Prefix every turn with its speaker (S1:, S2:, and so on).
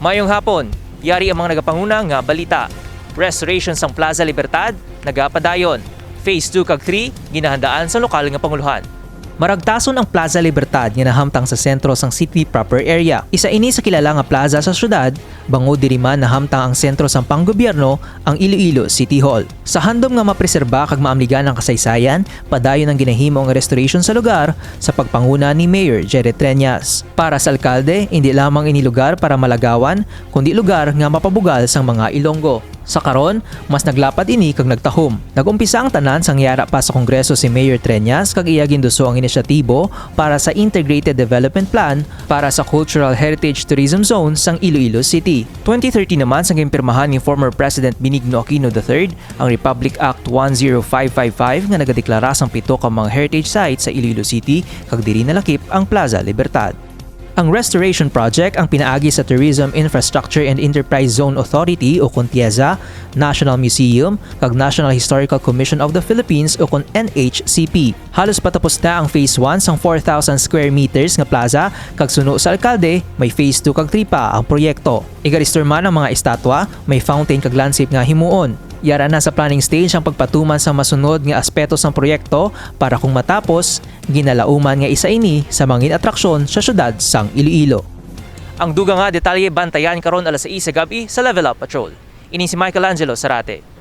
S1: Mayong hapon, yari ang mga nagapanguna nga balita. Restoration sang Plaza Libertad, nagapadayon. Phase 2 kag 3, ginahandaan sa lokal nga panguluhan. Maragtason ang Plaza Libertad nga nahamtang sa sentro sang city proper area. Isa ini sa kilala nga plaza sa syudad, bangod diri man nahamtang ang sentro sang panggobyerno, ang Iloilo City Hall. Sa handom nga mapreserba kag maamligan ang kasaysayan, padayon ang ginahimo nga restoration sa lugar sa pagpanguna ni Mayor Jerry Treñas. Para sa alkalde, hindi lamang ini lugar para malagawan, kundi lugar nga mapabugal sang mga Ilonggo. Sa karon, mas naglapad ini kag nagtahom. Nagumpisa ang tanan sang yara pa sa Kongreso si Mayor Treñas kag iya ginduso ang inisyatibo para sa Integrated Development Plan para sa Cultural Heritage Tourism Zone sang Iloilo City. 2013 naman sang gimpirmahan ni former President Benigno Aquino III ang Republic Act 10555 nga nagadeklara sang 7 ka mga heritage sites sa Iloilo City kag diri nalakip ang Plaza Libertad. Ang restoration project ang pinaagi sa Tourism Infrastructure and Enterprise Zone Authority o kun TIEZA, National Museum, kag National Historical Commission of the Philippines o kun NHCP. Halos patapos na ang Phase 1 sang 4,000 square meters nga plaza kag suno sa alkalde, may Phase 2 kag 3 pa ang proyekto. Iga-restore man ang mga estatwa, may fountain kag landscape nga himuon. Yara na sa planning stage ang pagpatuman sa masunod nga aspeto sang proyekto para kung matapos, ginalauman nga isa ini sa mga atraksyon sa syudad sang Iloilo. Ang dugang nga detalye bantayan karon alas 6 sa gabi sa Level Up Patrol. Ini si Michael Angelo Sarate.